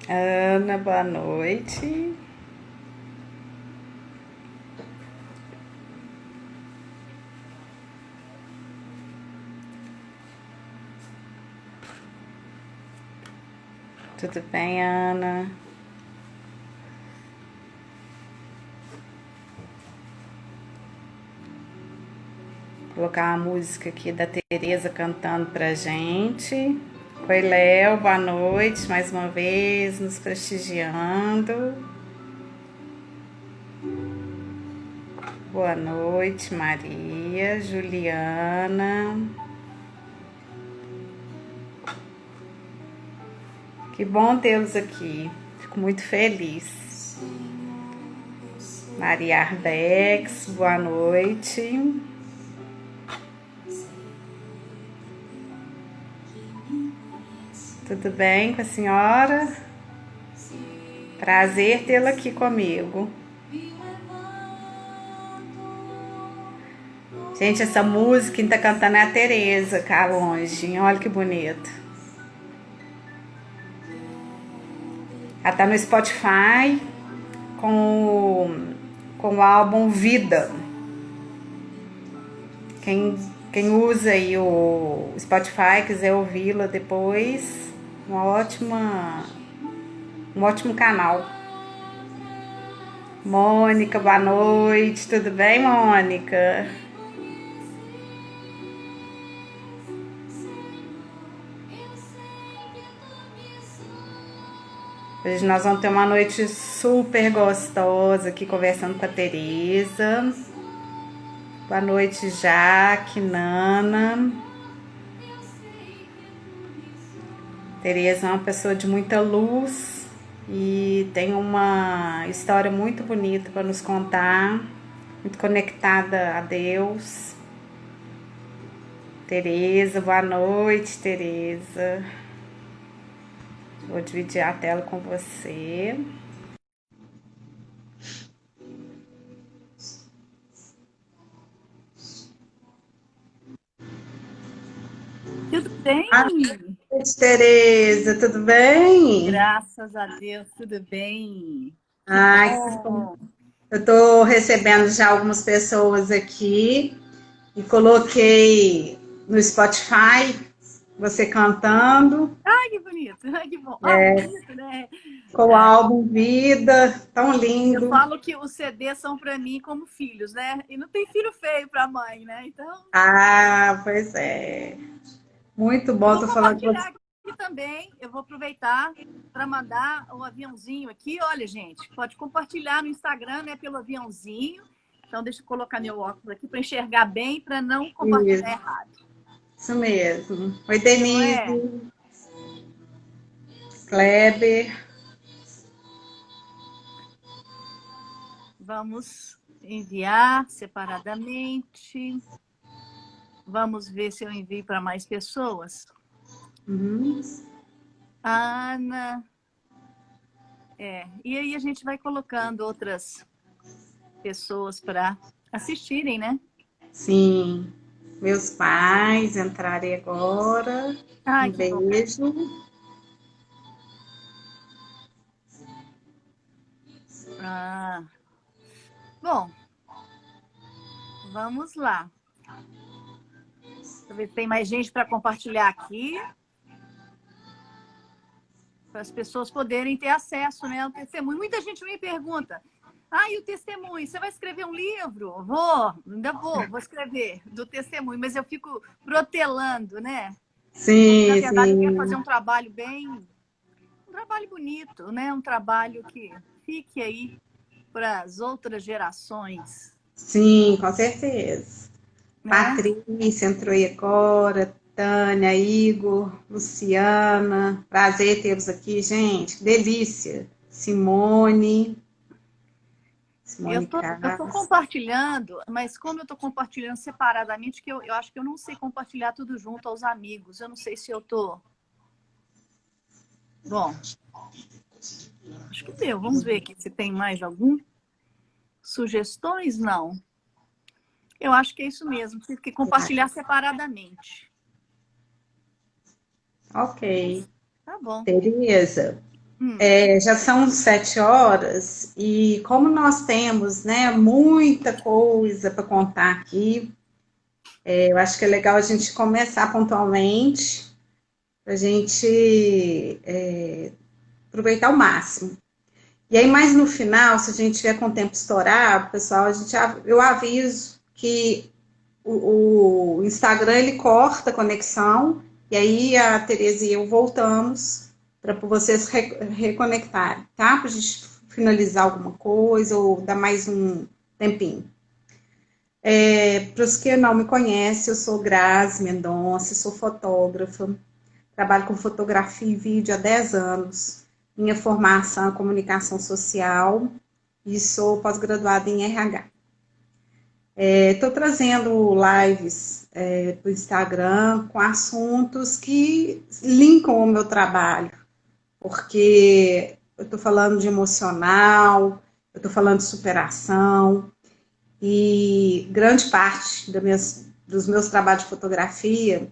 Ana, boa noite. Tudo bem, Ana? Vou colocar uma música aqui da Tereza cantando pra gente. Oi, Léo, boa noite, mais uma vez, nos prestigiando. Boa noite, Maria, Juliana. Que bom tê-los aqui. Fico muito feliz. Maria Arbex, boa noite. Tudo bem com a senhora? Prazer tê-la aqui comigo. Gente, essa música quem tá cantando é a Tereza, cá longe. Olha que bonito. Ela tá no Spotify com o álbum Vida. Quem usa aí o Spotify, quiser ouvi-la depois, um ótimo canal. Mônica, boa noite. Tudo bem, Mônica? Hoje nós vamos ter uma noite super gostosa aqui conversando com a Tereza. Boa noite, Jaque, Nana. Tereza é uma pessoa de muita luz e tem uma história muito bonita para nos contar, muito conectada a Deus. Tereza, boa noite, Tereza. Vou dividir a tela com você. Tudo bem? Boa noite, Tereza, tudo bem? Graças a Deus, tudo bem. Que Ai, bom. eu estou recebendo já algumas pessoas aqui e coloquei no Spotify você cantando Ai, que bonito. Ai, que bom. Ah, bonito, né? com o É, álbum Vida, tão eu lindo. falo que os CDs são para mim como filhos, né? E não tem filho feio para mãe, né? Então, Ah, pois é. Muito eu bom, vou tô falando com compartilhar você. aqui também. Eu vou aproveitar para mandar o aviãozinho aqui. Olha, gente, pode compartilhar no Instagram, né? Pelo aviãozinho. Então, deixa eu colocar meu óculos aqui para enxergar bem, para não compartilhar errado. Isso mesmo. Oi, Não Denise, é? Kleber. Vamos enviar separadamente. Vamos ver se eu envio para mais pessoas. Uhum. Ana. E aí a gente vai colocando outras pessoas para assistirem, né? Sim, meus pais entrarem agora. Ai, Um que bom. beijo. Ah, bom, vamos lá. Deixa eu ver se tem mais gente para compartilhar aqui. Para as pessoas poderem ter acesso, né, ao testemunho. Muita gente me pergunta: ah, e o testemunho? Você vai escrever um livro? Ainda vou escrever do testemunho, mas eu fico protelando, né? Porque, na Sim, verdade, eu quero sim, fazer um trabalho um trabalho bonito, né? Um trabalho que fique aí para as outras gerações, sim, com certeza. né? Patrícia entrou aí agora, Tânia, Igor, Luciana. Prazer tê-los aqui, gente. Que delícia. Simone, Simone Eu tô Castro. compartilhando, mas como eu tô compartilhando separadamente, que eu acho que eu não sei compartilhar tudo junto aos amigos. Eu não sei se eu tô. Bom, acho que deu. Vamos ver aqui se tem mais algum. Sugestões? Não. Eu acho que é isso mesmo. Tive que compartilhar separadamente. Ok. Tá bom. Tereza. Hum. Já são 7 horas e como nós temos, né, muita coisa para contar aqui, eu acho que é legal a gente começar pontualmente, para a gente aproveitar o máximo. E aí, mais no final, se a gente tiver com o tempo estourado, pessoal, eu aviso que o Instagram ele corta a conexão, e aí a Tereza e eu voltamos para vocês reconectarem, tá? Para a gente finalizar alguma coisa ou dar mais um tempinho. Para os que não me conhecem, eu sou Grazi Mendonça, sou fotógrafa, trabalho com fotografia e vídeo há 10 anos. Minha formação é comunicação social e sou pós-graduada em RH. Estou trazendo lives do Instagram com assuntos que linkam o meu trabalho, porque eu estou falando de emocional, eu estou falando de superação, e grande parte dos meus trabalhos de fotografia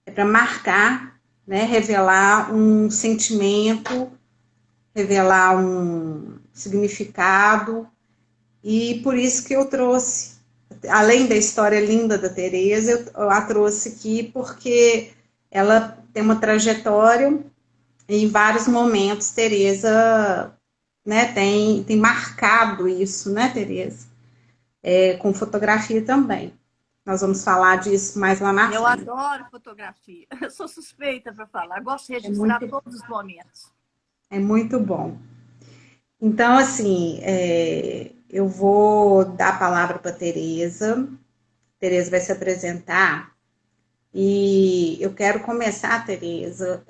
é para marcar, né, revelar um sentimento, revelar um significado, e por isso que eu trouxe, além da história linda da Tereza, eu a trouxe aqui porque ela tem uma trajetória e em vários momentos Tereza, né, tem marcado isso, né, Tereza? Com fotografia também. Nós vamos falar disso mais lá na Eu frente. adoro fotografia. Eu sou suspeita para falar. Gosto de É registrar muito, todos os momentos. é muito bom. Então, assim, eu vou dar a palavra para a Tereza. Tereza vai se apresentar. E eu quero começar, Tereza,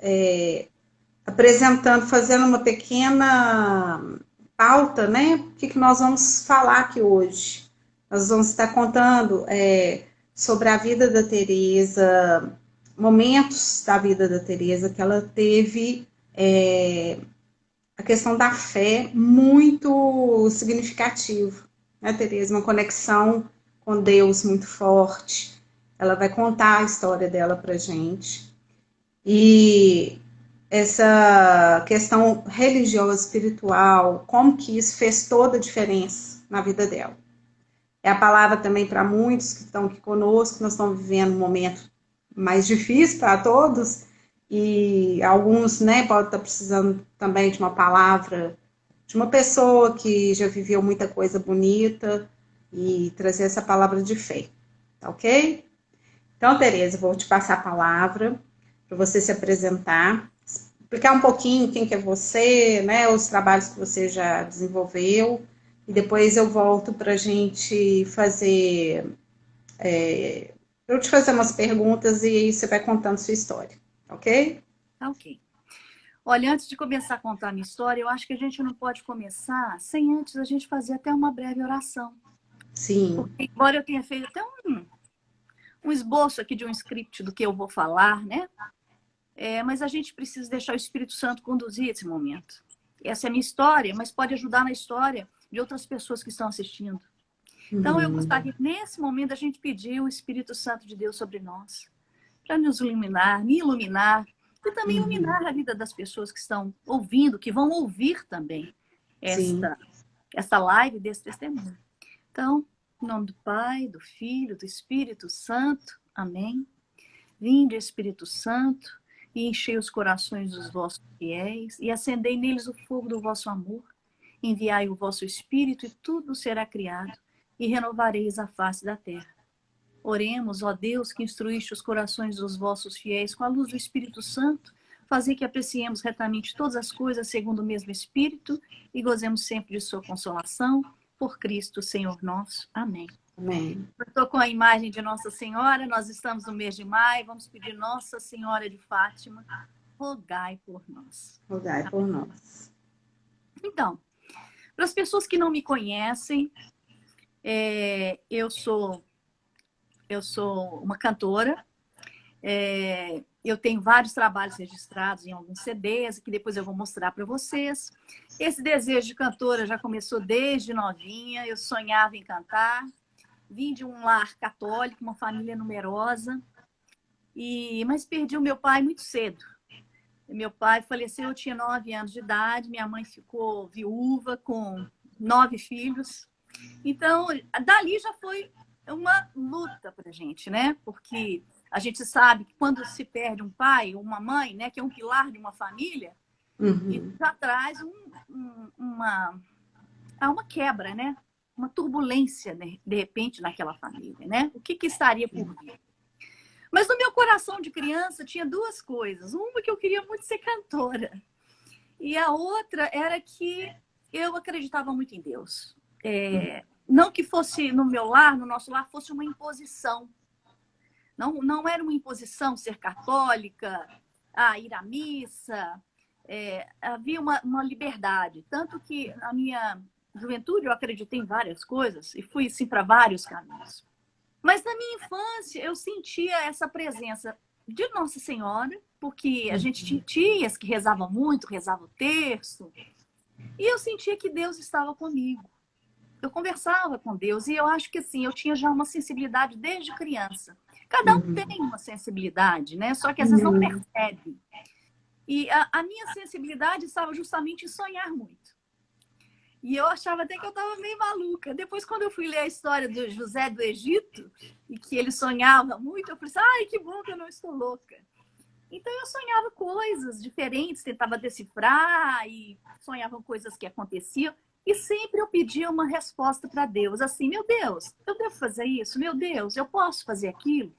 apresentando, fazendo uma pequena pauta, né? O que nós vamos falar aqui hoje. Nós vamos estar contando sobre a vida da Tereza, momentos da vida da Tereza que ela teve a questão da fé muito significativo, né, Tereza? Uma conexão com Deus muito forte. Ela vai contar a história dela para gente. E essa questão religiosa, espiritual, como que isso fez toda a diferença na vida dela. É a palavra também para muitos que estão aqui conosco, nós estamos vivendo um momento mais difícil para todos, e alguns, né, podem estar precisando também de uma palavra de uma pessoa que já viveu muita coisa bonita e trazer essa palavra de fé, tá ok? Então, Tereza, vou te passar a palavra para você se apresentar, explicar um pouquinho quem que é você, né, os trabalhos que você já desenvolveu, e depois eu volto para a gente fazer, eu te fazer umas perguntas e aí você vai contando sua história, ok? Tá ok. Olha, antes de começar a contar a minha história, eu acho que a gente não pode começar sem antes a gente fazer até uma breve oração. Sim, Porque, embora eu tenha feito até um esboço aqui de um script do que eu vou falar, né? Mas a gente precisa deixar o Espírito Santo conduzir esse momento. Essa é a minha história, mas pode ajudar na história de outras pessoas que estão assistindo. Então, eu gostaria, nesse momento, a gente pedir o Espírito Santo de Deus sobre nós, para nos iluminar, me iluminar, e também iluminar a vida das pessoas que estão ouvindo, que vão ouvir também sim, esta live desse testemunho. Então, em nome do Pai, do Filho, do Espírito Santo, amém. Vinde, Espírito Santo, e enchei os corações dos vossos fiéis, e acendei neles o fogo do vosso amor. Enviai o vosso Espírito, e tudo será criado, e renovareis a face da terra. Oremos, ó Deus, que instruíste os corações dos vossos fiéis com a luz do Espírito Santo, fazer que apreciemos retamente todas as coisas segundo o mesmo Espírito e gozemos sempre de sua consolação, por Cristo, Senhor nosso. Amém. amém. Eu estou com a imagem de Nossa Senhora, nós estamos no mês de maio, vamos pedir Nossa Senhora de Fátima, rogai por nós. Rogai por nós. Então, para as pessoas que não me conhecem, eu sou uma cantora, eu tenho vários trabalhos registrados em alguns CDs, que depois eu vou mostrar para vocês. Esse desejo de cantora já começou desde novinha, eu sonhava em cantar. Vim de um lar católico, uma família numerosa, mas perdi o meu pai muito cedo. Meu pai faleceu, eu tinha 9 anos de idade, minha mãe ficou viúva com 9 filhos. Então, dali já foi uma luta para a gente, né? Porque a gente sabe que quando se perde um pai ou uma mãe, né, que é um pilar de uma família, isso Uhum. já traz uma quebra, né? Uma turbulência, né? De repente, naquela família, né? O que, que estaria por vir? Mas no meu coração de criança tinha duas coisas. Uma que eu queria muito ser cantora. E a outra era que eu acreditava muito em Deus. Não que fosse no meu lar, no nosso lar, fosse uma imposição. Não era uma imposição ser católica, ir à missa. Havia uma liberdade. Tanto que na minha juventude eu acreditei em várias coisas e fui assim, para vários caminhos. Mas na minha infância eu sentia essa presença de Nossa Senhora, porque a gente tinha tias que rezavam muito, rezavam o terço, e eu sentia que Deus estava comigo. Eu conversava com Deus e eu acho que assim, eu tinha já uma sensibilidade desde criança. Cada um Uhum. tem uma sensibilidade, né? Só que às vezes não Uhum. percebe. E a minha sensibilidade estava justamente em sonhar muito. E eu achava até que eu estava meio maluca. Depois, quando eu fui ler a história do José do Egito, e que ele sonhava muito, eu falei assim, ai, que bom que eu não estou louca. Então, eu sonhava coisas diferentes, tentava decifrar, e sonhava coisas que aconteciam. E sempre eu pedia uma resposta para Deus, assim, meu Deus, eu devo fazer isso? Meu Deus, eu posso fazer aquilo?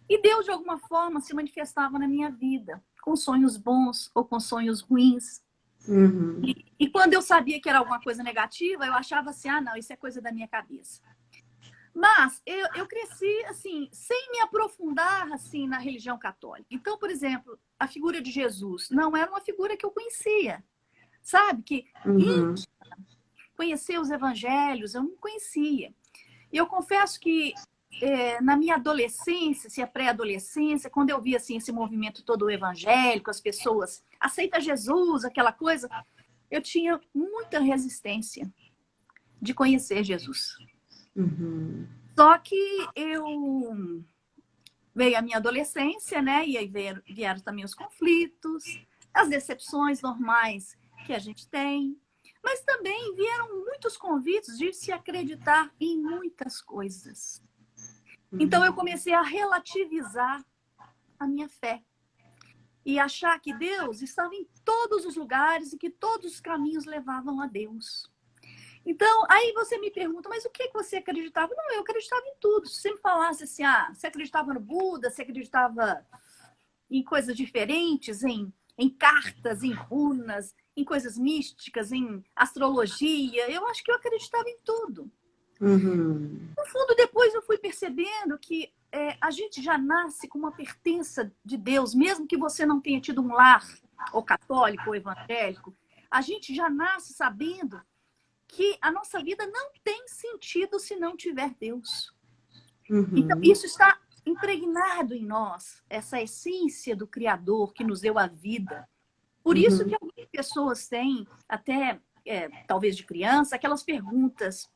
E Deus, de alguma forma, se manifestava na minha vida, com sonhos bons ou com sonhos ruins. Uhum. E quando eu sabia que era alguma coisa negativa, eu achava assim, não, isso é coisa da minha cabeça. Mas eu cresci, assim, sem me aprofundar, assim, na religião católica. Então, por exemplo, a figura de Jesus não era uma figura que eu conhecia, sabe? Que Uhum. conhecer os evangelhos, eu não conhecia. E eu confesso que na minha adolescência, se é pré-adolescência, quando eu vi assim, esse movimento todo evangélico, as pessoas aceita Jesus, aquela coisa, eu tinha muita resistência de conhecer Jesus. Uhum. Só que eu veio a minha adolescência, né? E aí vieram também os conflitos, as decepções normais que a gente tem. Mas também vieram muitos convites de se acreditar em muitas coisas. Então eu comecei a relativizar a minha fé e achar que Deus estava em todos os lugares e que todos os caminhos levavam a Deus. Então, aí você me pergunta, mas o que você acreditava? Não, eu acreditava em tudo. Se você me falasse assim, você acreditava no Buda, você acreditava em coisas diferentes, em cartas, em runas, em coisas místicas, em astrologia, eu acho que eu acreditava em tudo. Uhum. No fundo, depois eu fui percebendo que a gente já nasce com uma pertença de Deus, mesmo que você não tenha tido um lar, ou católico, ou evangélico, a gente já nasce sabendo que a nossa vida não tem sentido se não tiver Deus. Então, Uhum. isso está impregnado em nós, essa essência do Criador que nos deu a vida. Por isso que Uhum. algumas pessoas têm, até talvez de criança, aquelas perguntas: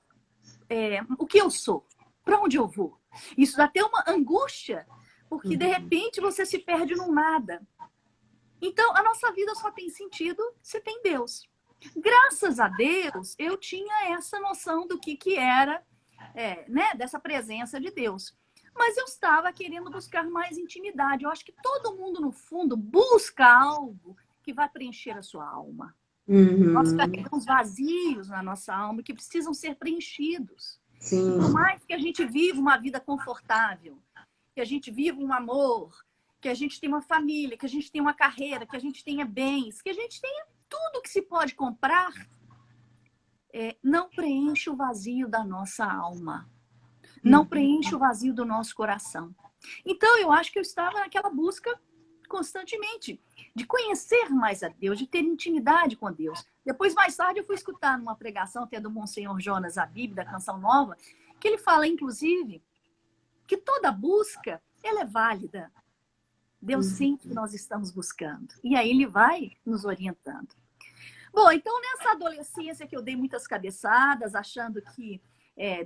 o que eu sou? Para onde eu vou? Isso dá até uma angústia, porque de Uhum. repente você se perde num nada. Então, a nossa vida só tem sentido se tem Deus. Graças a Deus, eu tinha essa noção do que era, né, dessa presença de Deus. Mas eu estava querendo buscar mais intimidade. Eu acho que todo mundo, no fundo, busca algo que vai preencher a sua alma. Nós Uhum. carregamos vazios na nossa alma que precisam ser preenchidos. E por Sim. mais que a gente viva uma vida confortável, que a gente viva um amor, que a gente tenha uma família, que a gente tenha uma carreira, que a gente tenha bens, que a gente tenha tudo que se pode comprar, não preenche o vazio da nossa alma. Não preenche o vazio do nosso coração. Então, eu acho que eu estava naquela busca constantemente de conhecer mais a Deus, de ter intimidade com Deus. Depois, mais tarde, eu fui escutar numa pregação até do Monsenhor Jonas Abib, da Canção Nova, que ele fala, inclusive, que toda busca ela é válida. Deus sente que nós estamos buscando. E aí ele vai nos orientando. Bom, então nessa adolescência que eu dei muitas cabeçadas, achando que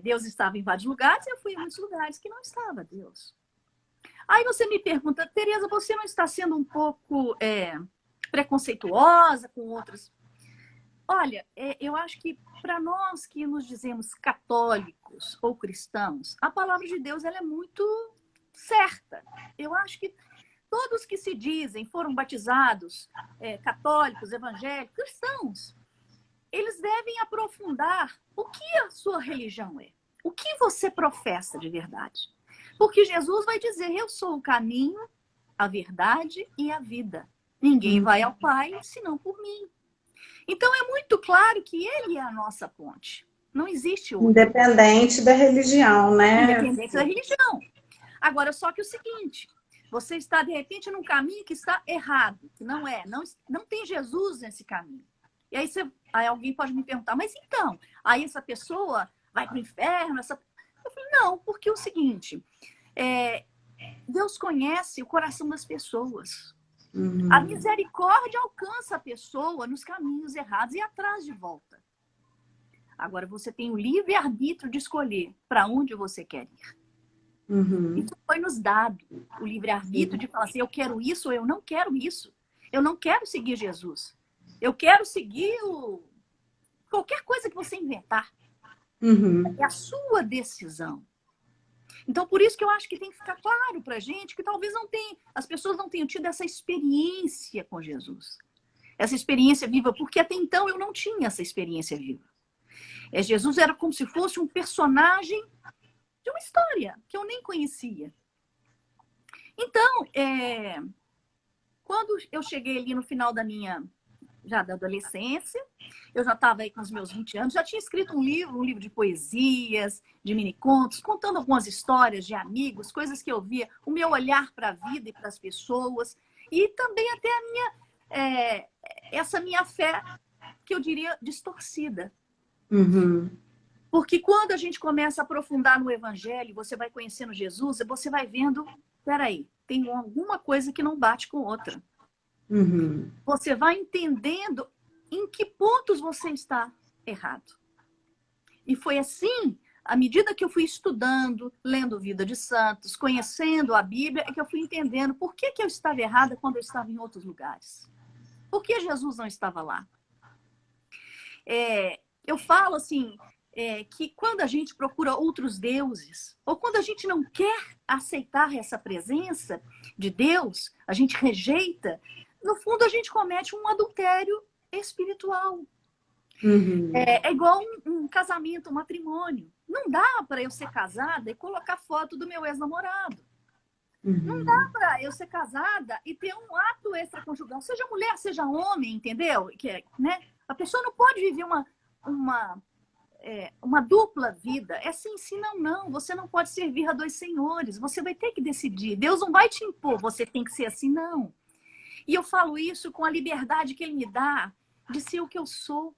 Deus estava em vários lugares, eu fui em muitos lugares que não estava Deus. Aí você me pergunta, Tereza, você não está sendo um pouco preconceituosa com outras? Olha, eu acho que para nós que nos dizemos católicos ou cristãos, a palavra de Deus ela é muito certa. Eu acho que todos que se dizem foram batizados, católicos, evangélicos, cristãos, eles devem aprofundar o que a sua religião é. O que você professa de verdade. Porque Jesus vai dizer, eu sou o caminho, a verdade e a vida. Ninguém vai ao Pai senão por mim. Então é muito claro que ele é a nossa ponte. Não existe outra. Independente da religião, né? Independente da religião. Agora, só que o seguinte, você está, de repente, num caminho que está errado, que não é. Não tem Jesus nesse caminho. E aí alguém pode me perguntar, mas então, aí essa pessoa vai para o inferno? Eu falei, não, porque é o seguinte, Deus conhece o coração das pessoas. A misericórdia alcança a pessoa nos caminhos errados e atrás de volta. Agora, você tem o livre-arbítrio de escolher para onde você quer ir. Isso foi nos dado, o livre-arbítrio de falar assim, eu quero isso ou eu não quero isso. Eu não quero seguir Jesus. Eu quero seguir qualquer coisa que você inventar. É a sua decisão. Então, por isso que eu acho que tem que ficar claro para a gente que talvez as pessoas não tenham tido essa experiência com Jesus. Essa experiência viva, porque até então eu não tinha essa experiência viva. Jesus era como se fosse um personagem de uma história que eu nem conhecia. Então, quando eu cheguei ali no final da adolescência, eu já estava aí com os meus 20 anos, já tinha escrito um livro de poesias, de minicontos, contando algumas histórias de amigos, coisas que eu via, o meu olhar para a vida e para as pessoas, e também até essa minha fé, que eu diria distorcida. Porque quando a gente começa a aprofundar no Evangelho, você vai conhecendo Jesus, você vai vendo, peraí, tem alguma coisa que não bate com outra. Você vai entendendo em que pontos você está errado. E foi assim, à medida que eu fui estudando, lendo Vida de Santos, conhecendo a Bíblia, é que eu fui entendendo por que eu estava errada quando eu estava em outros lugares. Por que Jesus não estava lá? Eu falo assim, que quando a gente procura outros deuses, ou quando a gente não quer aceitar essa presença de Deus, a gente rejeita, no fundo a gente comete um adultério espiritual. É igual um casamento, um matrimônio. Não dá para eu ser casada e colocar foto do meu ex-namorado. Não dá para eu ser casada e ter um ato extraconjugal, seja mulher, seja homem, entendeu? Né? A pessoa não pode viver uma dupla vida. É sim, sim, não. Você não pode servir a dois senhores. Você vai ter que decidir. Deus não vai te impor, você tem que ser assim, não. E eu falo isso com a liberdade que Ele me dá de ser o que eu sou,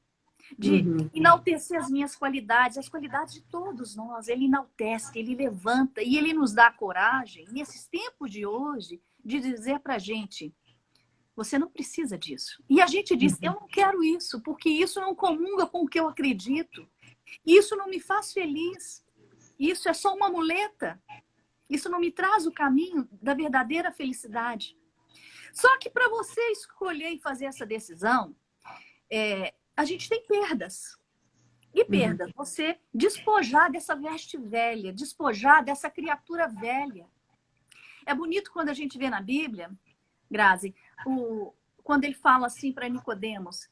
de enaltecer as minhas qualidades, as qualidades de todos nós. Ele enaltece, Ele levanta e Ele nos dá coragem, nesses tempos de hoje, de dizer pra gente, você não precisa disso. E a gente diz, eu não quero isso, porque isso não comunga com o que eu acredito. Isso não me faz feliz. Isso é só uma muleta. Isso não me traz o caminho da verdadeira felicidade. Só que para você escolher e fazer essa decisão, a gente tem perdas. E perdas, você despojar dessa veste velha, despojar dessa criatura velha. É bonito quando a gente vê na Bíblia, Grazi, quando ele fala assim para Nicodemos,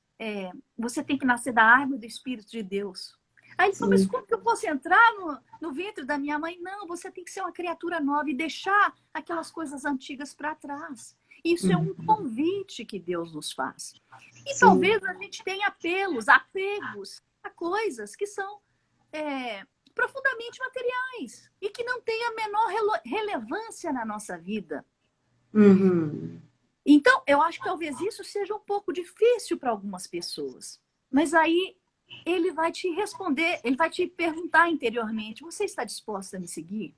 você tem que nascer da árvore do Espírito de Deus. Aí ele falou, mas como que eu posso entrar no ventre da minha mãe? Não, você tem que ser uma criatura nova e deixar aquelas coisas antigas para trás. Isso é um convite que Deus nos faz. E talvez a gente tenha apegos a coisas que são profundamente materiais e que não têm a menor relevância na nossa vida. Então, eu acho que talvez isso seja um pouco difícil para algumas pessoas. Mas aí ele vai te responder, ele vai te perguntar interiormente, você está disposta a me seguir?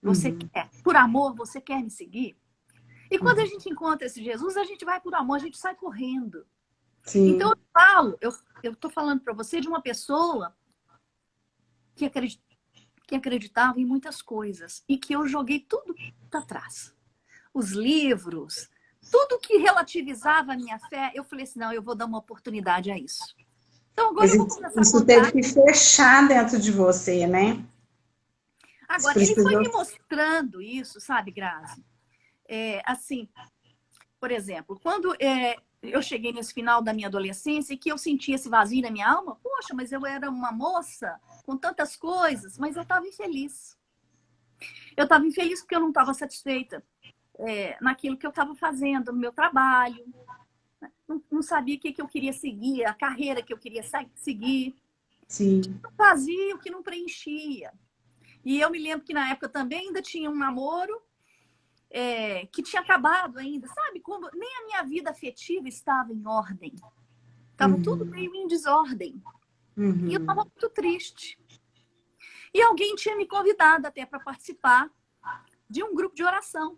Você quer? Por amor, você quer me seguir? E quando a gente encontra esse Jesus, a gente vai por amor, a gente sai correndo. Então eu estou falando para você de uma pessoa que que acreditava em muitas coisas e que eu joguei tudo para trás. Os livros, tudo que relativizava a minha fé, eu falei assim, não, eu vou dar uma oportunidade a isso. Então agora Mas eu vou começar a isso teve contar. que fechar dentro de você, né? Você Agora, ele foi precisou. me mostrando isso, sabe, Grazi? Assim, por exemplo, quando eu cheguei nesse final da minha adolescência e que eu sentia esse vazio na minha alma, poxa, mas eu era uma moça com tantas coisas, mas eu estava infeliz. Eu estava infeliz porque eu não estava satisfeita naquilo que eu estava fazendo, no meu trabalho. Não sabia o que eu queria seguir, a carreira que eu queria seguir. Sim. Um vazio que não preenchia. E eu me lembro que na época também ainda tinha um namoro que tinha acabado ainda, sabe? Como nem a minha vida afetiva estava em ordem. Estava tudo Uhum. meio em desordem. E eu estava Uhum. muito triste. E alguém tinha me convidado até para participar de um grupo de oração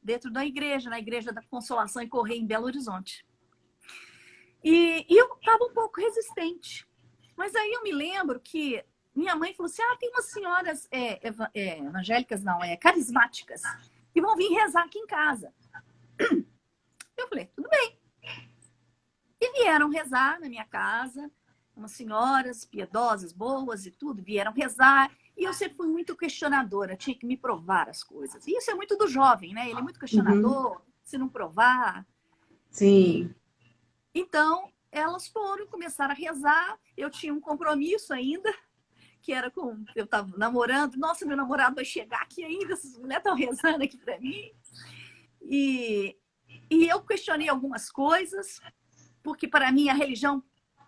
dentro da igreja, na Igreja da Consolação em Correia, em Belo Horizonte. E eu estava um pouco resistente. Mas aí eu me lembro que minha mãe falou assim, tem umas senhoras evangélicas, não, carismáticas, que vão vir rezar aqui em casa. Eu falei, tudo bem. E vieram rezar na minha casa, umas senhoras piedosas, boas e tudo, vieram rezar. E eu sempre fui muito questionadora, tinha que me provar as coisas. E isso é muito do jovem, né? Ele é muito Uhum. questionador, se não provar. E Sim. então elas foram, começaram a rezar. Eu tinha um compromisso ainda, que era com. Eu estava namorando. Nossa, meu namorado vai chegar aqui ainda, essas mulheres estão rezando aqui para mim. E eu questionei algumas coisas, porque para mim a religião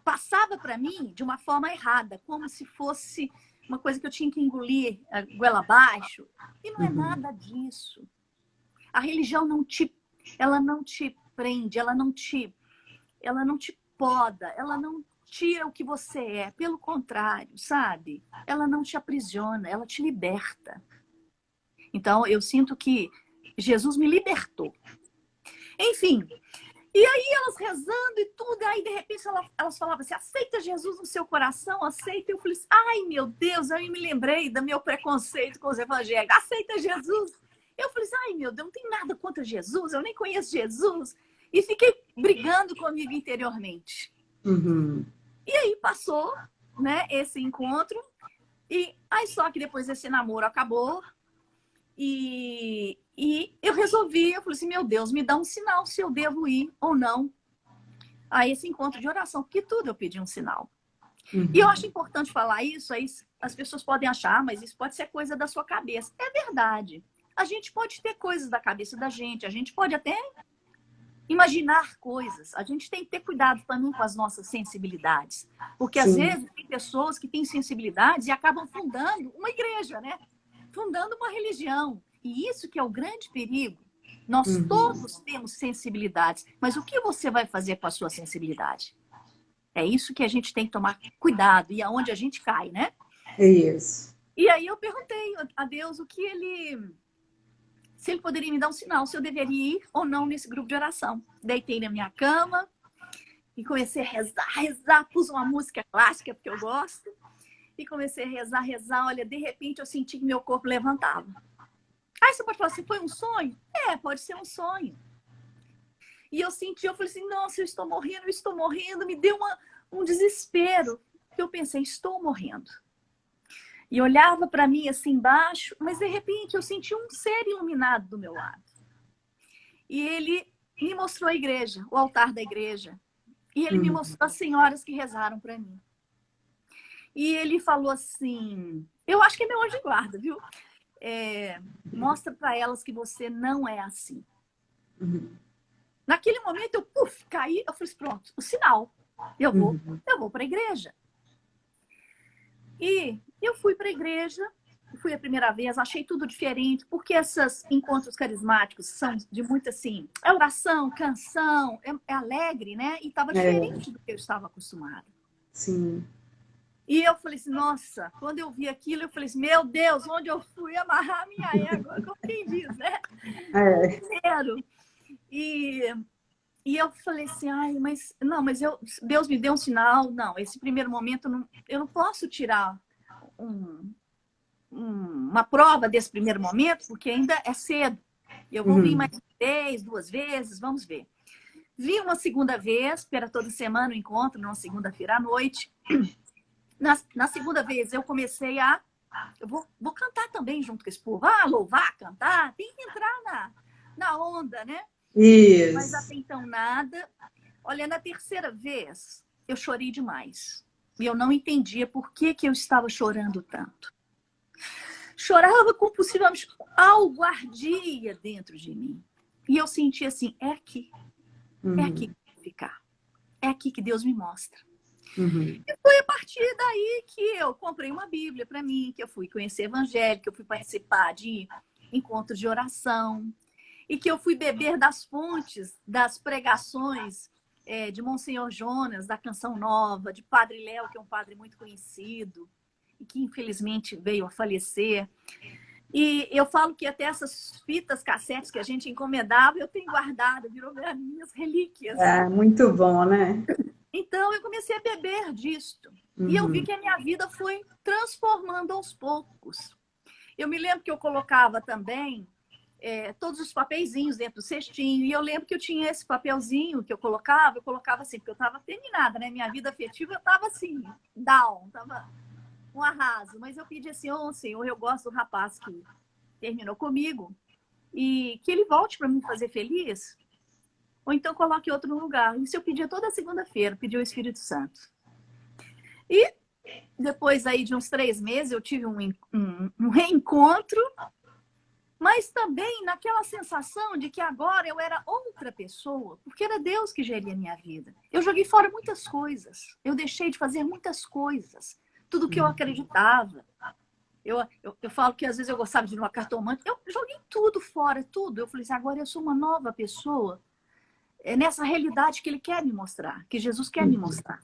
passava para mim de uma forma errada, como se fosse uma coisa que eu tinha que engolir a goela abaixo. E não é Uhum. nada disso. A religião ela não te prende, ela não te poda, ela não tira o que você é. Pelo contrário, sabe? Ela não te aprisiona, ela te liberta. Então, eu sinto que Jesus me libertou. Enfim, e aí elas rezando e tudo, aí de repente elas falavam assim, aceita Jesus no seu coração, aceita. Eu falei assim, ai meu Deus, aí eu me lembrei do meu preconceito com os evangélicos, aceita Jesus. Eu falei assim, ai meu Deus, não tem nada contra Jesus, eu nem conheço Jesus. E fiquei brigando comigo interiormente. Uhum. E aí passou, né, esse encontro, e aí só que depois esse namoro acabou, e eu resolvi, eu falei assim, meu Deus, me dá um sinal se eu devo ir ou não a esse encontro de oração, porque tudo eu pedi um sinal. E eu Uhum. acho importante falar isso, aí as pessoas podem achar, mas isso pode ser coisa da sua cabeça. É verdade. A gente pode ter coisas da cabeça da gente, a gente pode até imaginar coisas. A gente tem que ter cuidado também com as nossas sensibilidades. Porque às Sim. vezes tem pessoas que têm sensibilidades e acabam fundando uma igreja, né? Fundando uma religião. E isso que é o grande perigo. Nós Uhum. todos temos sensibilidades, mas o que você vai fazer com a sua sensibilidade? É isso que a gente tem que tomar cuidado e aonde a gente cai, né? É isso. E aí eu perguntei a Deus se ele poderia me dar um sinal, se eu deveria ir ou não nesse grupo de oração. Deitei na minha cama e comecei a rezar, pus uma música clássica, porque eu gosto, e comecei a rezar. Olha, de repente eu senti que meu corpo levantava. Aí você pode falar assim, foi um sonho? Pode ser um sonho. E eu falei assim, nossa, eu estou morrendo, me deu um desespero. Eu pensei, estou morrendo. E olhava para mim assim embaixo, mas de repente eu senti um ser iluminado do meu lado. E ele me mostrou a igreja, o altar da igreja. E ele me Uhum. mostrou as senhoras que rezaram para mim. E ele falou assim, eu acho que é meu anjo de guarda, viu? Mostra para elas que você não é assim. Uhum. Naquele momento eu caí, eu falei, pronto, o sinal. Eu vou, Uhum. eu vou para a igreja. E eu fui para a igreja, fui a primeira vez, achei tudo diferente, porque esses encontros carismáticos são de muito assim, é oração, canção, é alegre, né? E estava É, diferente do que eu estava acostumada. sim. E eu falei assim, nossa, quando eu vi aquilo, eu falei assim, meu Deus, onde eu fui amarrar a minha égua, como quem diz, né? No É. zero. E, e eu falei assim, ai, mas não, mas Deus me deu um sinal. Não, esse primeiro momento eu não posso tirar um, uma prova desse primeiro momento, porque ainda é cedo. Eu vou vir mais 2 vezes, vamos ver. Vi uma segunda vez, para toda semana o encontro, numa segunda-feira à noite. Na segunda vez eu comecei a... Eu vou cantar também junto com esse povo. Louvar, cantar, tem que entrar na onda, né? Isso. Mas até então nada. Olha, na terceira vez eu chorei demais. E eu não entendia por que eu estava chorando tanto. Chorava compulsivamente, algo ardia dentro de mim. E eu sentia assim, é aqui que eu vou ficar. É aqui que Deus me mostra. E foi a partir daí que eu comprei uma Bíblia para mim, que eu fui conhecer Evangelho, que eu fui participar de encontros de oração, e que eu fui beber das fontes, das pregações de Monsenhor Jonas, da Canção Nova, de Padre Léo, que é um padre muito conhecido, e que infelizmente veio a falecer. E eu falo que até essas fitas cassetes que a gente encomendava, eu tenho guardado, virou minhas relíquias. Muito bom, né? Então, eu comecei a beber disto. E eu vi que a minha vida foi transformando aos poucos. Eu me lembro que eu colocava também todos os papeizinhos dentro do cestinho. E eu lembro que eu tinha esse papelzinho que eu colocava assim, porque eu estava terminada, né? Minha vida afetiva, eu estava assim, down, estava um arraso. Mas eu pedi assim, Senhor, eu gosto do rapaz que terminou comigo e que ele volte para me fazer feliz. Ou então coloque outro no lugar. Isso eu pedia toda segunda-feira, pedi o Espírito Santo. E depois aí de uns 3 meses eu tive um reencontro, mas também naquela sensação de que agora eu era outra pessoa, porque era Deus que geria a minha vida. Eu joguei fora muitas coisas, eu deixei de fazer muitas coisas, tudo que eu acreditava. Eu falo que às vezes eu gostava de ir numa cartomante, eu joguei tudo fora, tudo. Eu falei assim, agora eu sou uma nova pessoa, nessa realidade que ele quer me mostrar, que Jesus quer me mostrar.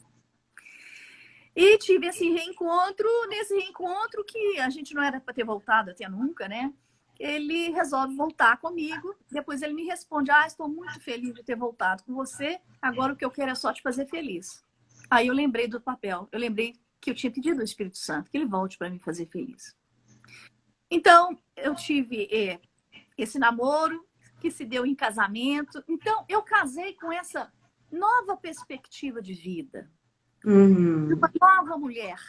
E tive esse reencontro, nesse reencontro que a gente não era para ter voltado até nunca, né? Ele resolve voltar comigo, depois ele me responde, estou muito feliz de ter voltado com você, agora o que eu quero é só te fazer feliz. Aí eu lembrei do papel, eu lembrei que eu tinha pedido ao Espírito Santo, que ele volte para me fazer feliz. Então, eu tive esse namoro, que se deu em casamento. Então, eu casei com essa nova perspectiva de vida. Uma nova mulher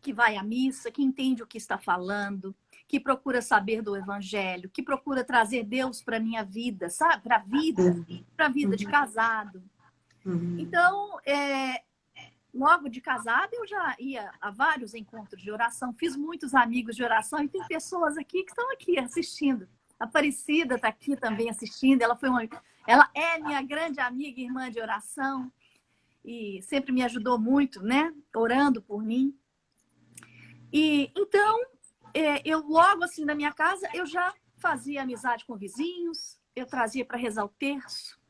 que vai à missa, que entende o que está falando, que procura saber do Evangelho, que procura trazer Deus para a minha vida, sabe? Para a vida de casado. Então, logo de casada, eu já ia a vários encontros de oração, fiz muitos amigos de oração e tem pessoas aqui que estão aqui assistindo. A Aparecida está aqui também assistindo. Ela é minha grande amiga e irmã de oração e sempre me ajudou muito, né? Orando por mim. E então, eu logo assim na minha casa, eu já fazia amizade com vizinhos, eu trazia para rezar o terço.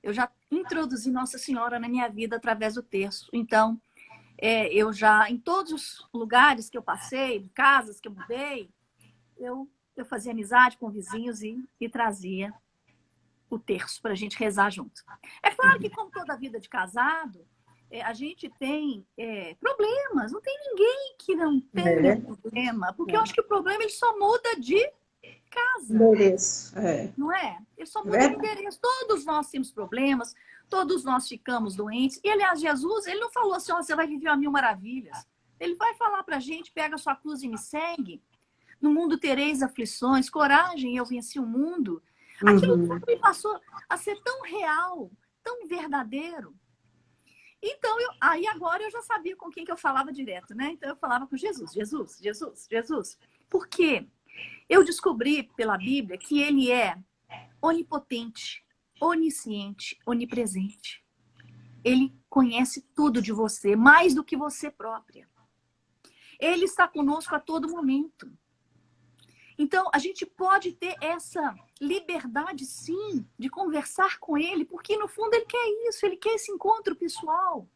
Eu já introduzi Nossa Senhora na minha vida através do terço. Então, eu já, em todos os lugares que eu passei, casas que eu mudei, eu fazia amizade com vizinhos e trazia o terço para a gente rezar junto. É claro que, como toda vida de casado, a gente tem problemas. Não tem ninguém que não tenha problema. Porque eu acho que o problema ele só muda de casa. Endereço. Não é? Ele só muda de endereço. Todos nós temos problemas, todos nós ficamos doentes. E, aliás, Jesus, ele não falou assim, você vai viver a 1000 maravilhas. Ele vai falar para a gente, pega a sua cruz e me segue. No mundo tereis aflições, coragem, eu venci o mundo. Aquilo me passou a ser tão real, tão verdadeiro. Então, aí agora eu já sabia com quem que eu falava direto, né? Então eu falava com Jesus, Jesus, Jesus, Jesus. Por quê? Eu descobri pela Bíblia que ele é onipotente, onisciente, onipresente. Ele conhece tudo de você, mais do que você própria. Ele está conosco a todo momento. Então, a gente pode ter essa liberdade, sim, de conversar com ele, porque, no fundo, ele quer isso, ele quer esse encontro pessoal.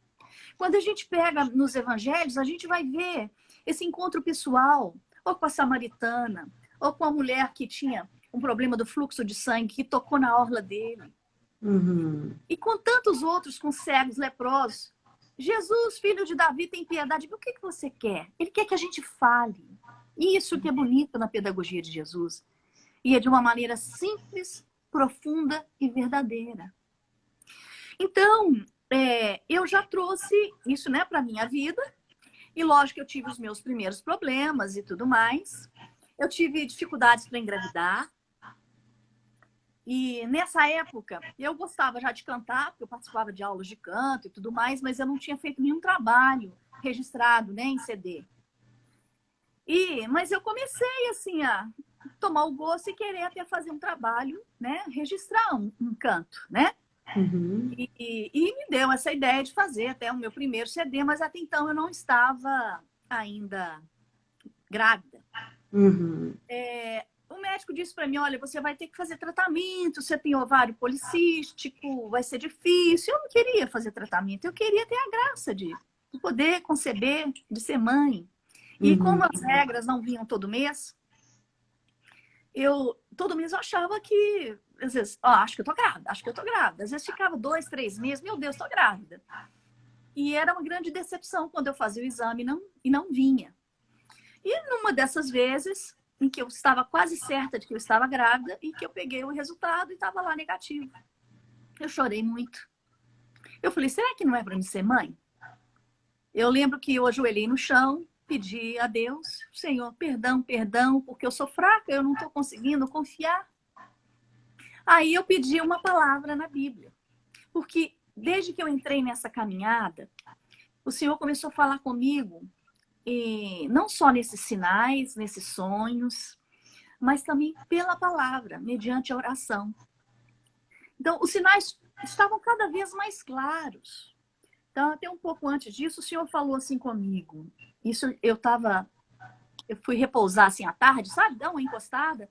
Quando a gente pega nos evangelhos, a gente vai ver esse encontro pessoal, ou com a samaritana, ou com a mulher que tinha um problema do fluxo de sangue, que tocou na orla dele. E com tantos outros, com cegos, leprosos. Jesus, filho de Davi, tem piedade. O que você quer? Ele quer que a gente fale. E isso que é bonito na pedagogia de Jesus. E é de uma maneira simples, profunda e verdadeira. Então, eu já trouxe isso, né, para a minha vida. E lógico que eu tive os meus primeiros problemas e tudo mais. Eu tive dificuldades para engravidar. E nessa época, eu gostava já de cantar, porque eu participava de aulas de canto e tudo mais, mas eu não tinha feito nenhum trabalho registrado, né, em CD. Mas eu comecei, assim, a tomar o gosto e querer até fazer um trabalho, né, registrar um canto, né? Uhum. E me deu essa ideia de fazer até o meu primeiro CD, mas até então eu não estava ainda grávida. Uhum. O médico disse para mim, olha, você vai ter que fazer tratamento, você tem ovário policístico, vai ser difícil. Eu não queria fazer tratamento, eu queria ter a graça de poder conceber, de ser mãe. E como as regras não vinham todo mês, todo mês eu achava que, às vezes, acho que eu tô grávida, acho que eu tô grávida. Às vezes ficava 2, 3 meses, meu Deus, tô grávida. E era uma grande decepção quando eu fazia o exame e não vinha. E numa dessas vezes, em que eu estava quase certa de que eu estava grávida e que eu peguei o resultado e estava lá negativo. Eu chorei muito. Eu falei, será que não é para mim ser mãe? Eu lembro que eu ajoelhei no chão, pedi a Deus, Senhor, perdão, perdão, porque eu sou fraca, eu não estou conseguindo confiar. Aí eu pedi uma palavra na Bíblia, porque desde que eu entrei nessa caminhada, o Senhor começou a falar comigo, e não só nesses sinais, nesses sonhos, mas também pela palavra, mediante a oração. Então, os sinais estavam cada vez mais claros. Então, até um pouco antes disso, o Senhor falou assim comigo. Isso eu fui repousar assim à tarde, sabe? Dar uma encostada.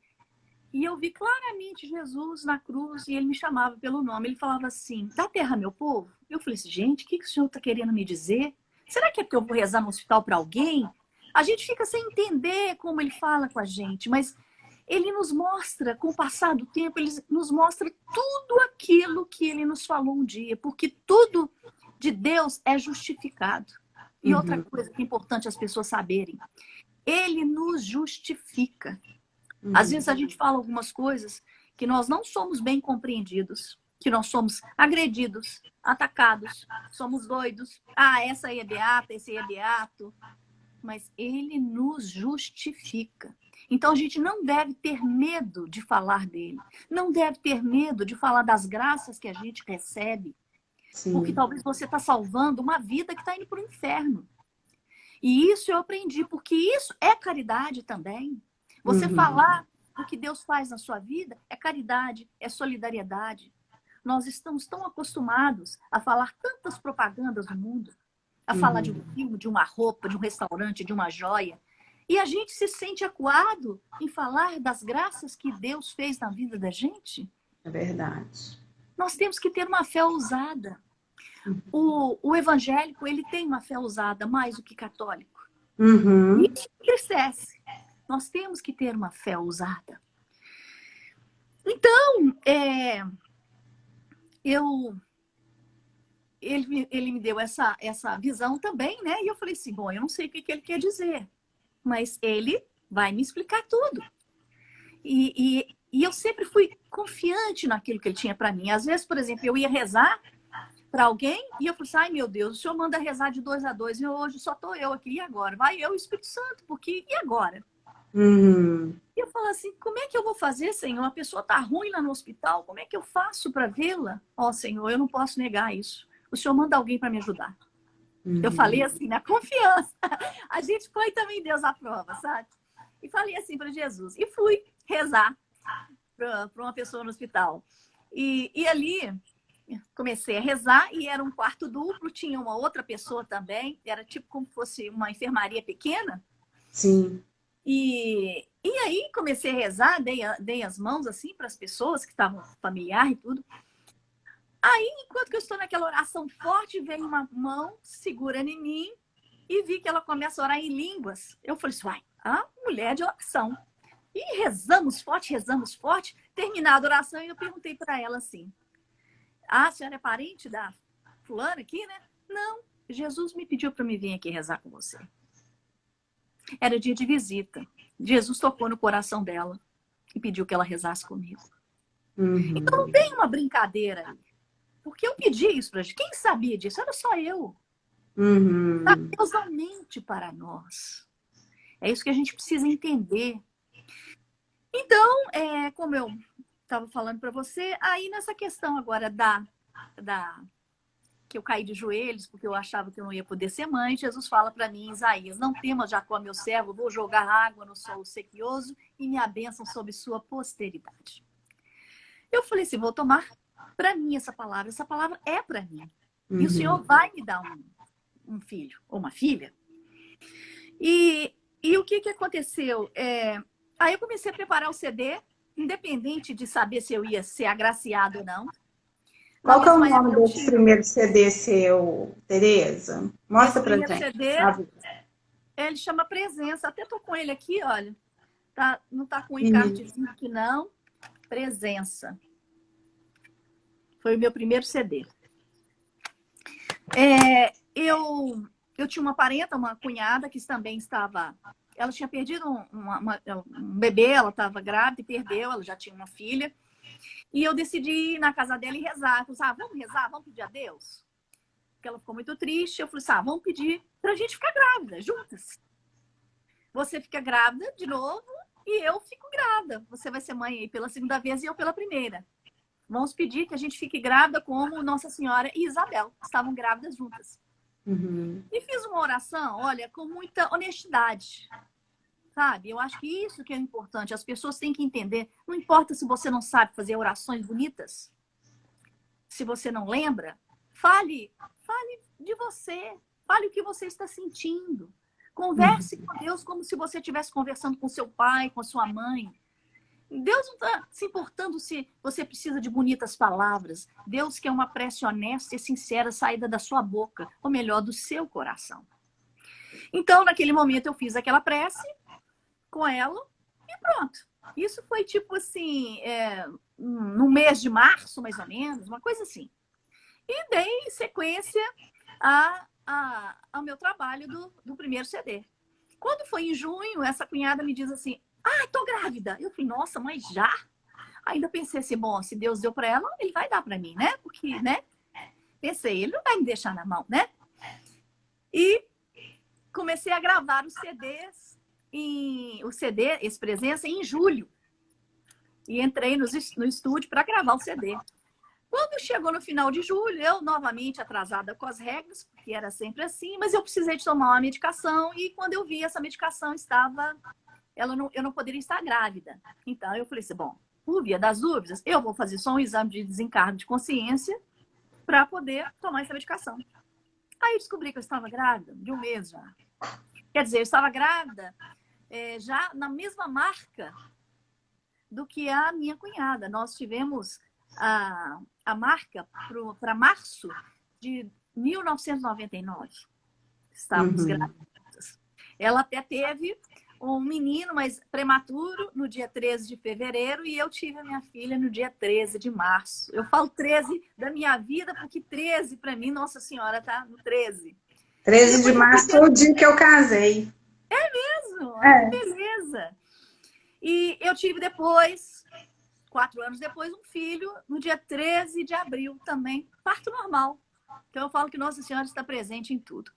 E eu vi claramente Jesus na cruz e ele me chamava pelo nome. Ele falava assim, da terra, meu povo? Eu falei assim, gente, o que o Senhor está querendo me dizer? Será que é porque eu vou rezar no hospital para alguém? A gente fica sem entender como ele fala com a gente, mas ele nos mostra, com o passar do tempo, ele nos mostra tudo aquilo que ele nos falou um dia, porque tudo de Deus é justificado. E outra coisa que é importante as pessoas saberem, ele nos justifica. Às vezes a gente fala algumas coisas que nós não somos bem compreendidos, que nós somos agredidos, atacados, somos doidos. Ah, essa aí é beata, esse aí é beato. Mas ele nos justifica. Então a gente não deve ter medo de falar dele. Não deve ter medo de falar das graças que a gente recebe. Sim. Porque talvez você está salvando uma vida que está indo para o inferno. E isso eu aprendi, porque isso é caridade também. Você falar do que Deus faz na sua vida é caridade, é solidariedade. Nós estamos tão acostumados a falar tantas propagandas no mundo, a falar de um filme, de uma roupa, de um restaurante, de uma joia. E a gente se sente acuado em falar das graças que Deus fez na vida da gente. É verdade. Nós temos que ter uma fé ousada. O evangélico, ele tem uma fé ousada mais do que católico. Isso entristece. Nós temos que ter uma fé ousada. Então, ele me deu essa visão também, né? E eu falei assim, bom, eu não sei o que ele quer dizer, mas ele vai me explicar tudo. E eu sempre fui confiante naquilo que ele tinha para mim. Às vezes, por exemplo, eu ia rezar para alguém e eu falei assim, ai meu Deus, o senhor manda rezar de 2 a 2 e hoje só estou eu aqui, e agora? Vai eu e o Espírito Santo, porque e agora? E eu falo assim, como é que eu vou fazer, Senhor? A pessoa está ruim lá no hospital, como é que eu faço para vê-la? Ó, Senhor, eu não posso negar isso. O Senhor manda alguém para me ajudar. Eu falei assim, na confiança. A gente põe também Deus à prova, sabe? E falei assim para Jesus. E fui rezar para uma pessoa no hospital. E ali comecei a rezar e era um quarto duplo, tinha uma outra pessoa também, era tipo como se fosse uma enfermaria pequena. Sim. E aí comecei a rezar, dei as mãos assim para as pessoas que estavam familiar e tudo. Aí, enquanto que eu estou naquela oração forte, vem uma mão, segura em mim e vi que ela começa a orar em línguas. Eu falei assim, uai, a mulher de oração. E rezamos forte. Terminada a oração, eu perguntei para ela assim, a senhora é parente da fulana aqui, né? Não, Jesus me pediu para me vir aqui rezar com você. Era dia de visita. Jesus tocou no coração dela e pediu que ela rezasse comigo. Então não tem uma brincadeira aí. Porque eu pedi isso pra gente. Quem sabia disso? Era só eu. Deus não mente para nós. É isso que a gente precisa entender. Então, como eu estava falando para você, aí nessa questão agora que eu caí de joelhos, porque eu achava que eu não ia poder ser mãe, Jesus fala para mim, Isaías, não temas, Jacó, meu servo, vou jogar água no solo sequioso e minha bênção sobre sua posteridade. Eu falei assim, vou tomar para mim essa palavra é para mim. E o Senhor vai me dar um filho ou uma filha. E o que aconteceu? Aí eu comecei a preparar o CD, independente de saber se eu ia ser agraciada ou não. Qual que é o nome desse primeiro CD seu, Tereza? Mostra pra gente. CD, ele chama Presença. Até tô com ele aqui, olha. Não tá com o encartezinho aqui, não. Presença. Foi o meu primeiro CD. Eu tinha uma parenta, uma cunhada, que também estava... Ela tinha perdido um bebê, ela estava grávida e perdeu, ela já tinha uma filha. E eu decidi ir na casa dela e rezar. Eu falei, vamos rezar, vamos pedir a Deus? Porque ela ficou muito triste. Eu falei, vamos pedir pra gente ficar grávida, juntas. Você fica grávida de novo e eu fico grávida. Você vai ser mãe aí pela segunda vez e eu pela primeira. Vamos pedir que a gente fique grávida como Nossa Senhora e Isabel. Estavam grávidas juntas. E fiz uma oração, olha, com muita honestidade. Sabe? Eu acho que isso que é importante. As pessoas têm que entender. Não importa se você não sabe fazer orações bonitas. Se você não lembra, fale de você. Fale o que você está sentindo. Converse com Deus como se você estivesse conversando com seu pai, com sua mãe. Deus não está se importando se você precisa de bonitas palavras. Deus quer uma prece honesta e sincera saída da sua boca, ou melhor, do seu coração. Então, naquele momento, eu fiz aquela prece com ela e pronto. Isso foi tipo assim, no mês de março, mais ou menos, uma coisa assim. E dei sequência ao meu trabalho do primeiro CD. Quando foi em junho, essa cunhada me diz assim, tô grávida. Eu falei, nossa, mas já? Ainda pensei assim, bom, se Deus deu para ela, ele vai dar para mim, né? Porque, né? Pensei, ele não vai me deixar na mão, né? E comecei a gravar os CDs, esse Presença, em julho. E entrei no estúdio para gravar o CD. Quando chegou no final de julho, eu novamente atrasada com as regras, porque era sempre assim, mas eu precisei de tomar uma medicação e quando eu vi essa medicação eu não poderia estar grávida. Então eu falei assim, bom, por via das dúvidas, eu vou fazer só um exame de desencargo de consciência para poder tomar essa medicação. Aí eu descobri que eu estava grávida de um mês já. Quer dizer, eu estava grávida já na mesma marca do que a minha cunhada. Nós tivemos a marca para março de 1999. Estávamos grávidas. Ela até teve um menino, mas prematuro, no dia 13 de fevereiro, e eu tive a minha filha no dia 13 de março. Eu falo 13 da minha vida, porque 13, para mim, Nossa Senhora, tá no 13. 13 de março foi o dia que eu casei. É mesmo? Que beleza! E eu tive depois, 4 anos depois, um filho no dia 13 de abril também, parto normal. Então eu falo que Nossa Senhora está presente em tudo.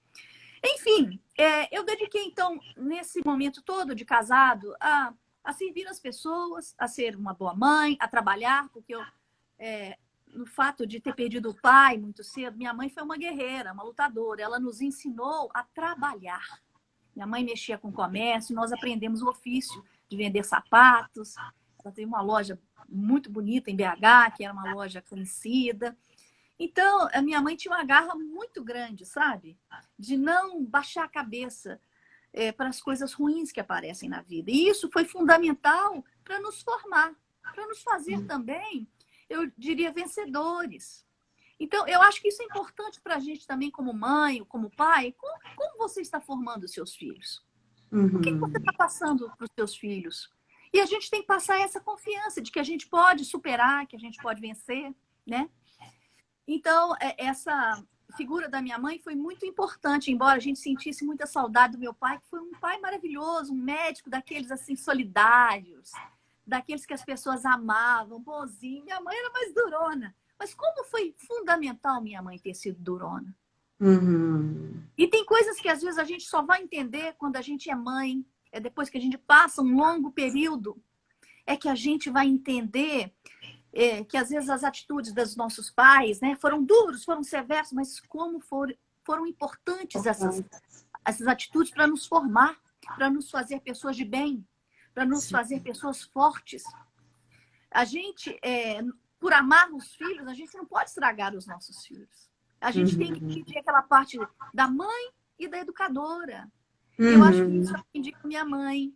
Enfim, eu dediquei então, nesse momento todo de casado, a servir as pessoas, a ser uma boa mãe, a trabalhar, porque no fato de ter perdido o pai muito cedo, minha mãe foi uma guerreira, uma lutadora. Ela nos ensinou a trabalhar. Minha mãe mexia com comércio, nós aprendemos o ofício de vender sapatos. Ela tem uma loja muito bonita em BH, que era uma loja conhecida. Então, a minha mãe tinha uma garra muito grande, sabe? De não baixar a cabeça para as coisas ruins que aparecem na vida. E isso foi fundamental para nos formar, para nos fazer também, eu diria, vencedores. Então, eu acho que isso é importante para a gente também, como mãe, como pai. Como você está formando os seus filhos? O que você está passando para os seus filhos? E a gente tem que passar essa confiança de que a gente pode superar, que a gente pode vencer, né? Então, essa figura da minha mãe foi muito importante, embora a gente sentisse muita saudade do meu pai, que foi um pai maravilhoso, um médico daqueles assim solidários, daqueles que as pessoas amavam, bonzinho. Minha mãe era mais durona. Mas como foi fundamental minha mãe ter sido durona? Uhum. E tem coisas que às vezes a gente só vai entender quando a gente é mãe, é depois que a gente passa um longo período, é que a gente vai entender que às vezes as atitudes dos nossos pais, né, foram duros, foram severos, mas como foram importantes essas atitudes para nos formar, para nos fazer pessoas de bem, para nos Sim. fazer pessoas fortes. A gente, por amar os filhos, a gente não pode estragar os nossos filhos. A gente tem que Uhum. entender aquela parte da mãe e da educadora. Eu acho que isso eu Uhum. aprendi com minha mãe.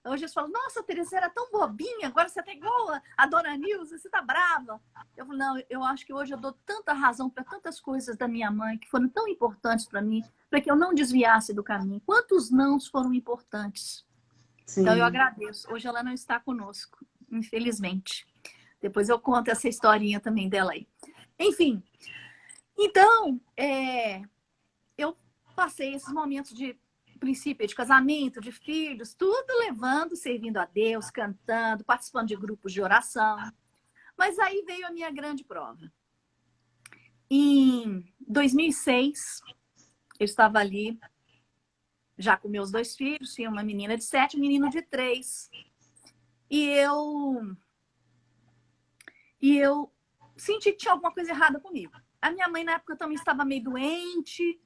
Hoje eles falam, nossa, Tereza, era tão bobinha, agora você tá igual a Dona Nilza, você tá brava. Eu falo, não, eu acho que hoje eu dou tanta razão para tantas coisas da minha mãe que foram tão importantes para mim, para que eu não desviasse do caminho. Quantos nãos foram importantes? Então eu Sim. agradeço. Hoje ela não está conosco, infelizmente. Depois eu conto essa historinha também dela aí. Enfim, então, eu passei esses momentos de princípio de casamento, de filhos, tudo levando, servindo a Deus, cantando, participando de grupos de oração. Mas aí veio a minha grande prova. Em 2006, eu estava ali já com meus 2 filhos, tinha uma menina de 7, um menino de 3. E eu senti que tinha alguma coisa errada comigo. A minha mãe, na época, também estava meio doente.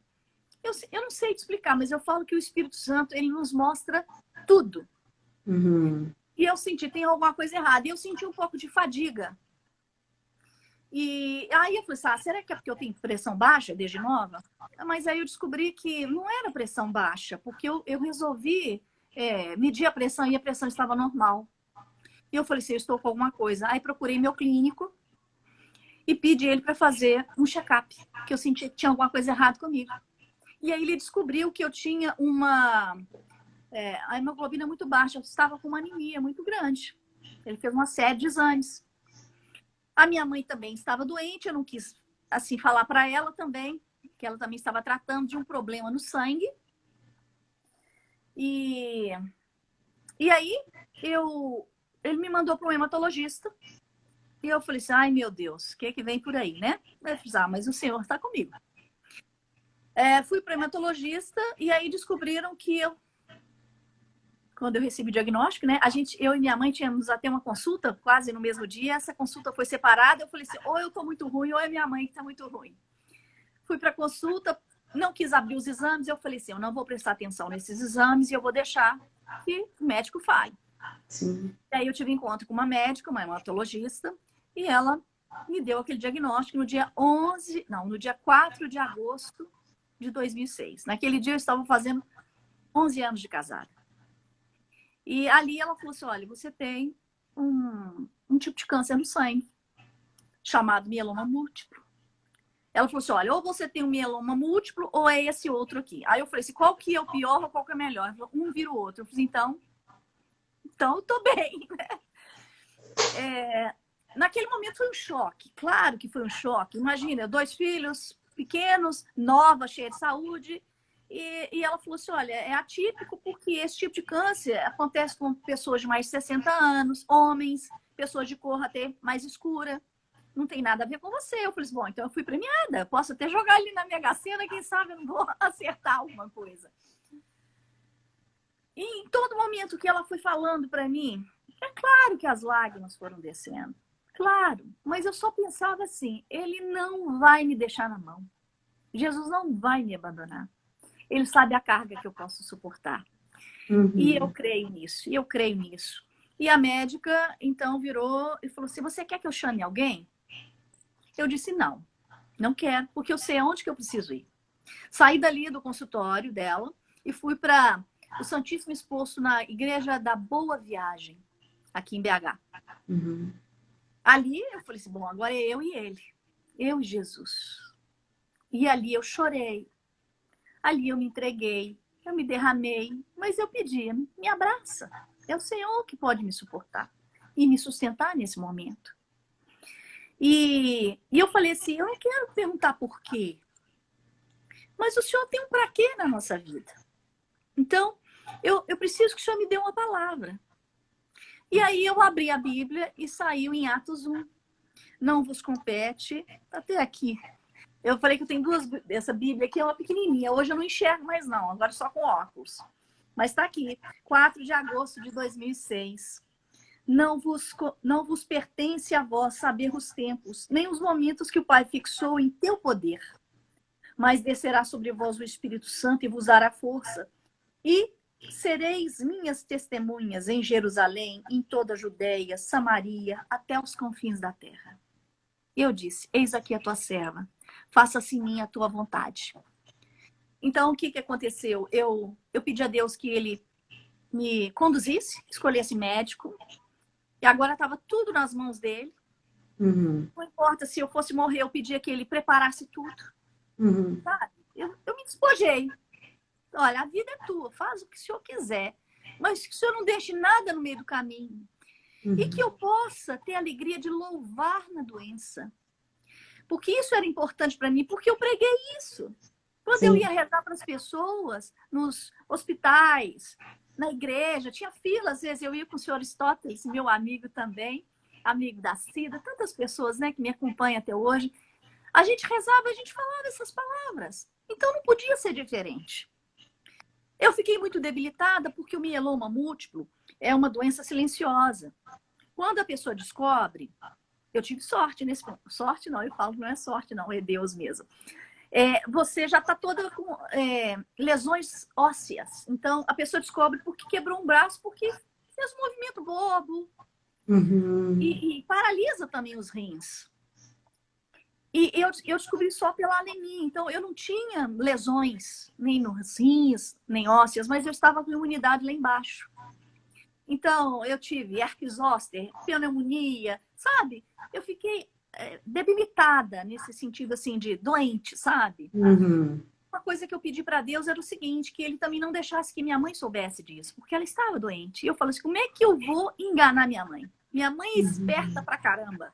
Eu não sei te explicar, mas eu falo que o Espírito Santo, ele nos mostra tudo. Uhum. E eu senti, tem alguma coisa errada. E eu senti um pouco de fadiga. E aí eu falei assim, será que é porque eu tenho pressão baixa desde nova? Mas aí eu descobri que não era pressão baixa, porque eu resolvi medir a pressão e a pressão estava normal. E eu falei assim, eu estou com alguma coisa. Aí procurei meu clínico e pedi ele para fazer um check-up, que eu senti que tinha alguma coisa errada comigo. E aí ele descobriu que eu tinha a hemoglobina muito baixa, eu estava com uma anemia muito grande. Ele fez uma série de exames. A minha mãe também estava doente, eu não quis assim falar para ela também, que ela também estava tratando de um problema no sangue. E aí ele me mandou para um hematologista. E eu falei assim, ai meu Deus, o que vem por aí, né? Eu falei, mas o senhor está comigo. Fui para o hematologista e aí descobriram que quando eu recebi o diagnóstico, né? Eu e minha mãe tínhamos até uma consulta quase no mesmo dia. Essa consulta foi separada. Eu falei assim, ou eu estou muito ruim, ou é minha mãe que está muito ruim. Fui para a consulta, não quis abrir os exames. Eu falei assim, eu não vou prestar atenção nesses exames e eu vou deixar que o médico fale. Sim. E aí eu tive encontro com uma médica, uma hematologista, e ela me deu aquele diagnóstico no dia 4 de agosto de 2006. Naquele dia eu estava fazendo 11 anos de casada. E ali ela falou assim, olha, você tem um tipo de câncer no sangue, chamado mieloma múltiplo. Ela falou assim, olha, ou você tem um mieloma múltiplo, ou é esse outro aqui. Aí eu falei assim, qual que é o pior ou qual que é o melhor? Ela falou, um vira o outro. Eu falei, então eu tô bem. Naquele momento foi um choque, claro que foi um choque. Imagina, 2 filhos pequenos, nova, cheia de saúde. E ela falou assim, olha, é atípico porque esse tipo de câncer acontece com pessoas de mais de 60 anos, homens, pessoas de cor até mais escura. Não tem nada a ver com você. Eu falei assim, bom, então eu fui premiada. Eu posso até jogar ali na Mega Sena, quem sabe eu não vou acertar alguma coisa. E em todo momento que ela foi falando para mim, é claro que as lágrimas foram descendo. Claro, mas eu só pensava assim, ele não vai me deixar na mão. Jesus não vai me abandonar. Ele sabe a carga que eu posso suportar. E eu Uhum. creio nisso, e eu creio nisso. E a médica, então, virou e falou assim, você quer que eu chame alguém? Eu disse, não quero, porque eu sei aonde que eu preciso ir. Saí dali do consultório dela e fui para o Santíssimo Exposto na Igreja da Boa Viagem, aqui em BH. Uhum. Ali eu falei assim, bom, agora é eu e ele. Eu e Jesus. E ali eu chorei. Ali eu me entreguei. Eu me derramei. Mas eu pedi, me abraça. É o Senhor que pode me suportar e me sustentar nesse momento. E eu falei assim, eu não quero perguntar por quê. Mas o Senhor tem um para quê na nossa vida. Então, eu preciso que o Senhor me dê uma palavra. E aí eu abri a Bíblia e saiu em Atos 1. Não vos compete, até aqui. Eu falei que eu tenho duas, essa Bíblia aqui é uma pequenininha. Hoje eu não enxergo mais não, agora só com óculos. Mas está aqui, 4 de agosto de 2006. Não vos pertence a vós saber os tempos, nem os momentos que o Pai fixou em teu poder. Mas descerá sobre vós o Espírito Santo e vos dará força. E sereis minhas testemunhas em Jerusalém, em toda a Judéia, Samaria, até os confins da terra. Eu disse, eis aqui a tua serva, faça-se em mim a tua vontade. Então, o que aconteceu? Eu pedi a Deus que ele me conduzisse, escolhesse médico, e agora estava tudo nas mãos dele. Não importa se eu fosse morrer, eu pedia que ele preparasse tudo. Sabe? Eu me despojei. Olha, a vida é tua, faz o que o Senhor quiser, mas que o Senhor não deixe nada no meio do caminho. E que eu possa ter a alegria de louvar na doença. Porque isso era importante para mim, porque eu preguei isso. Quando eu ia rezar para as pessoas, nos hospitais, na igreja, tinha fila, às vezes eu ia com o senhor Aristóteles, meu amigo também, amigo da Cida, tantas pessoas, né, que me acompanham até hoje. A gente rezava, a gente falava essas palavras. Então não podia ser diferente. Eu fiquei muito debilitada porque o mieloma múltiplo é uma doença silenciosa. Quando a pessoa descobre, eu tive sorte nesse ponto. Sorte não, eu falo que não é sorte não, é Deus mesmo. Você já está toda com lesões ósseas. Então, a pessoa descobre porque quebrou um braço, porque fez um movimento bobo. E paralisa também os rins. E eu descobri só pela anemia. Então, eu não tinha lesões, nem nos rins, nem ósseas, mas eu estava com imunidade lá embaixo. Então, eu tive herpes zoster, pneumonia, sabe? Eu fiquei debilitada nesse sentido, assim, de doente, sabe? Uma coisa que eu pedi para Deus era o seguinte, que ele também não deixasse que minha mãe soubesse disso, porque ela estava doente. E eu falei assim, como é que eu vou enganar minha mãe? Minha mãe é esperta pra caramba.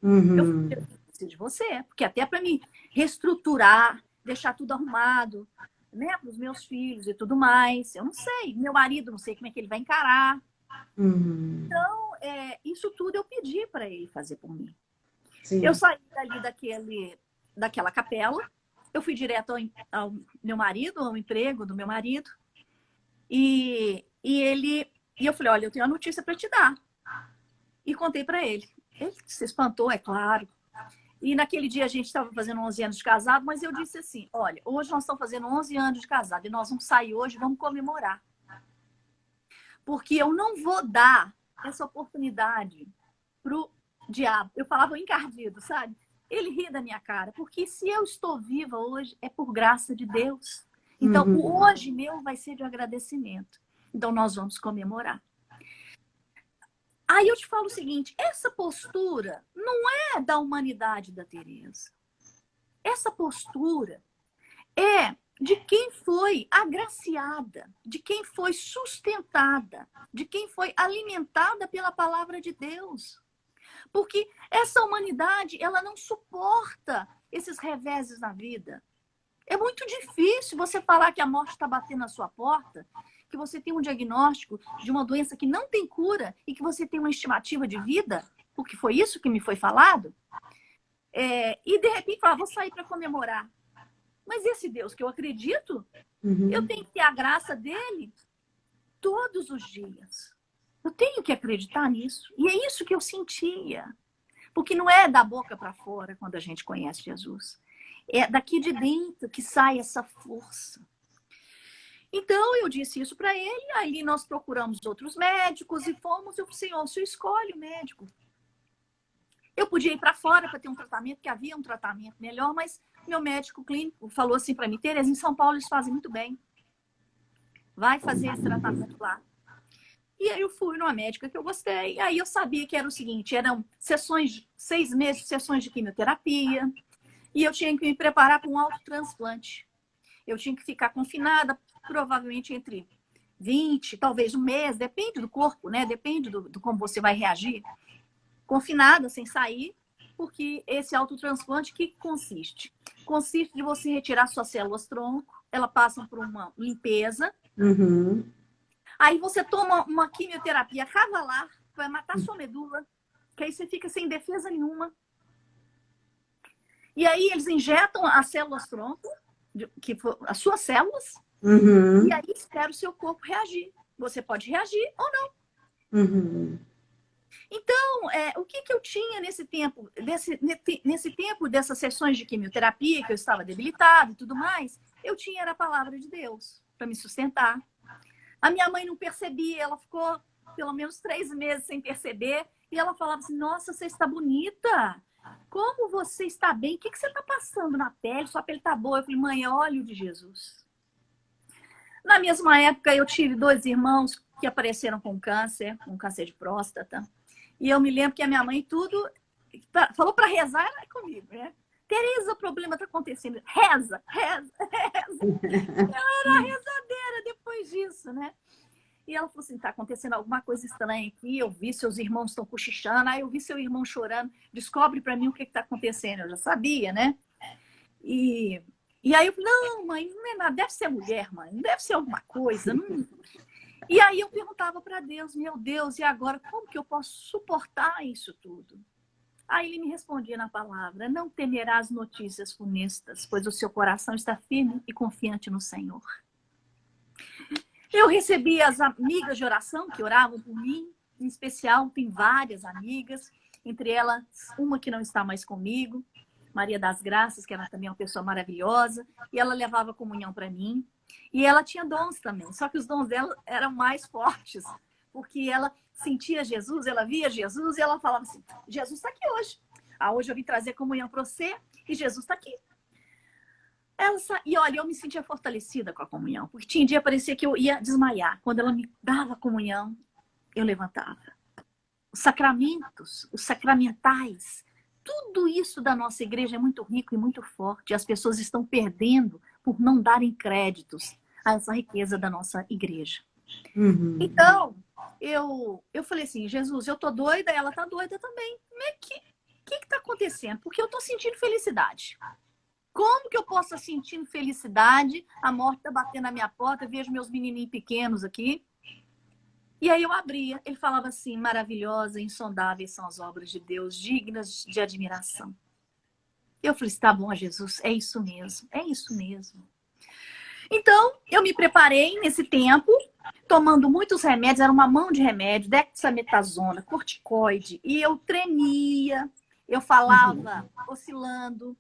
Eu preciso de você, porque até para me reestruturar, deixar tudo arrumado, né, para os meus filhos e tudo mais. Eu não sei, meu marido, não sei como é que ele vai encarar. Então, isso tudo eu pedi para ele fazer por mim. Eu saí dali daquela capela, eu fui direto ao meu marido, ao emprego do meu marido, e eu falei, olha, eu tenho uma notícia para te dar. E contei para ele. Ele se espantou, é claro. E naquele dia a gente estava fazendo 11 anos de casado, mas eu disse assim, olha, hoje nós estamos fazendo 11 anos de casado e nós vamos sair hoje, vamos comemorar. Porque eu não vou dar essa oportunidade pro diabo. Eu falava encardido, sabe? Ele ri da minha cara, porque se eu estou viva hoje é por graça de Deus. Então, o hoje meu vai ser de agradecimento. Então, nós vamos comemorar. Aí eu te falo o seguinte, essa postura não é da humanidade da Teresa. Essa postura é de quem foi agraciada, de quem foi sustentada, de quem foi alimentada pela palavra de Deus. Porque essa humanidade, ela não suporta esses reveses na vida. É muito difícil você falar que a morte está batendo na sua porta, que você tem um diagnóstico de uma doença que não tem cura e que você tem uma estimativa de vida, porque foi isso que me foi falado, e de repente falar, vou sair para comemorar. Mas esse Deus que eu acredito, eu tenho que ter a graça dele todos os dias. Eu tenho que acreditar nisso. E é isso que eu sentia. Porque não é da boca para fora quando a gente conhece Jesus. É daqui de dentro que sai essa força. Então, eu disse isso para ele, aí nós procuramos outros médicos e fomos, eu falei, Senhor, o senhor escolhe o médico. Eu podia ir para fora para ter um tratamento, que havia um tratamento melhor, mas meu médico clínico falou assim para mim, Tereza, em São Paulo eles fazem muito bem. Vai fazer esse tratamento lá. E aí eu fui numa médica que eu gostei, aí eu sabia que era o seguinte, eram 6 meses de sessões de quimioterapia, e eu tinha que me preparar para um autotransplante. Eu tinha que ficar confinada, provavelmente entre 20, talvez um mês, depende do corpo, né? Depende do como você vai reagir. Confinada, sem sair. porque esse autotransplante, o que consiste? Consiste de você retirar suas células tronco, elas passam por uma limpeza, Uhum. aí você toma uma quimioterapia cavalar, vai matar sua medula, que aí você fica sem defesa nenhuma. E aí eles injetam as células tronco, que for as suas células, Uhum. e aí espera o seu corpo reagir. Você pode reagir ou não. Uhum. Então, o que eu tinha nesse tempo, nesse tempo dessas sessões de quimioterapia, que eu estava debilitada e tudo mais, eu tinha era a palavra de Deus para me sustentar. A minha mãe não percebia, ela ficou pelo menos 3 meses sem perceber, e ela falava assim, nossa, você está bonita, como você está bem, o que você está passando na pele, sua pele está boa. Eu falei, mãe, é óleo de Jesus. Na mesma época, eu tive 2 irmãos que apareceram com câncer, um câncer de próstata. E eu me lembro que a minha mãe tudo falou para rezar comigo, né? Tereza, o problema está acontecendo. Reza, reza, reza. Eu era rezadeira depois disso, né? E ela falou assim, tá acontecendo alguma coisa estranha aqui, eu vi seus irmãos estão cochichando, aí eu vi seu irmão chorando, descobre para mim o que está acontecendo. Eu já sabia, né? E aí eu falei, não, mãe, não é nada, deve ser mulher, mãe, não deve ser alguma coisa. Não... E aí eu perguntava para Deus, meu Deus, e agora como que eu posso suportar isso tudo? Aí ele me respondia na palavra, não temerás notícias funestas, pois o seu coração está firme e confiante no Senhor. Eu recebi as amigas de oração que oravam por mim, em especial tem várias amigas, entre elas uma que não está mais comigo, Maria das Graças, que era também uma pessoa maravilhosa, e ela levava comunhão para mim. E ela tinha dons também, só que os dons dela eram mais fortes, porque ela sentia Jesus, ela via Jesus, e ela falava assim, Jesus está aqui hoje. Hoje eu vim trazer comunhão para você, e Jesus está aqui. E olha, eu me sentia fortalecida com a comunhão, porque tinha dia parecia que eu ia desmaiar. Quando ela me dava comunhão, eu levantava. Os sacramentos, os sacramentais, tudo isso da nossa igreja é muito rico e muito forte. As pessoas estão perdendo por não darem créditos a essa riqueza da nossa igreja. Uhum. Então, eu falei assim, Jesus, eu tô doida, ela tá doida também. O que tá acontecendo? Porque eu tô sentindo felicidade. Como que eu posso estar sentindo felicidade? A morte tá batendo na minha porta, eu vejo meus menininhos pequenos aqui. E aí eu abria, ele falava assim, maravilhosa, insondáveis são as obras de Deus, dignas de admiração. Eu falei, tá bom, Jesus, é isso mesmo, é isso mesmo. Então, eu me preparei nesse tempo, tomando muitos remédios, era uma mão de remédio, dexametasona, corticoide, e eu tremia, eu falava oscilando.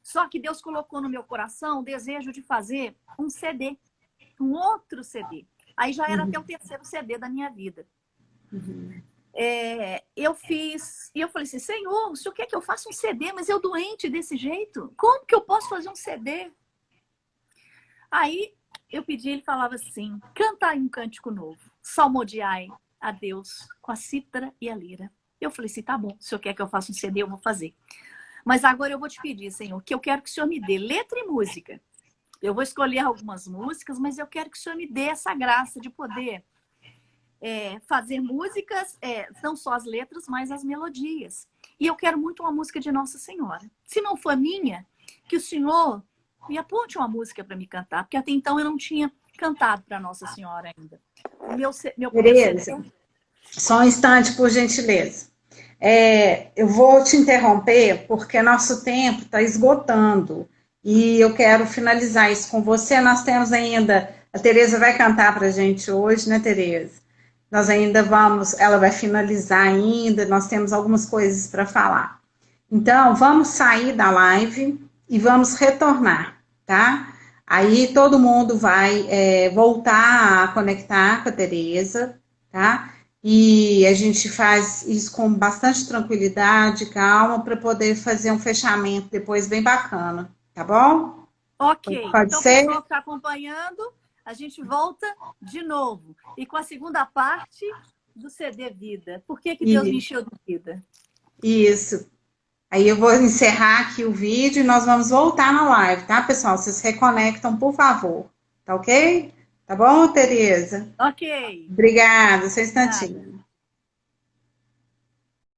Só que Deus colocou no meu coração o desejo de fazer um CD, um outro CD. Aí já era até o 3º CD da minha vida. Eu fiz, e eu falei assim, Senhor, o Senhor quer que eu faça um CD, mas eu doente desse jeito? Como que eu posso fazer um CD? Aí eu pedi, ele falava assim, cantai um cântico novo, salmodiai a Deus com a cítara e a lira. Eu falei assim, tá bom, o Senhor quer que eu faça um CD, eu vou fazer. Mas agora eu vou te pedir, Senhor, que eu quero que o Senhor me dê letra e música. Eu vou escolher algumas músicas, mas eu quero que o Senhor me dê essa graça de poder fazer músicas, não só as letras, mas as melodias. E eu quero muito uma música de Nossa Senhora. Se não for minha, que o Senhor me aponte uma música para me cantar, porque até então eu não tinha cantado para Nossa Senhora ainda. Meu Tereza, só um instante, por gentileza. Eu vou te interromper porque nosso tempo está esgotando e eu quero finalizar isso com você. Nós temos ainda, a Tereza vai cantar para a gente hoje, né, Tereza? Nós ainda vamos, ela vai finalizar ainda, nós temos algumas coisas para falar. Então, vamos sair da live e vamos retornar, tá? Aí todo mundo vai voltar a conectar com a Tereza, tá? E a gente faz isso com bastante tranquilidade, calma, para poder fazer um fechamento depois bem bacana, tá bom? Ok, Pode então ser? o pessoal que está acompanhando, a gente volta de novo. E com a segunda parte do CD Vida. Por que Deus me encheu de vida? Isso. Aí eu vou encerrar aqui o vídeo e nós vamos voltar na live, tá, pessoal? Vocês reconectam, por favor. Tá ok? Tá bom, Tereza? Ok. Obrigada, só um instantinho.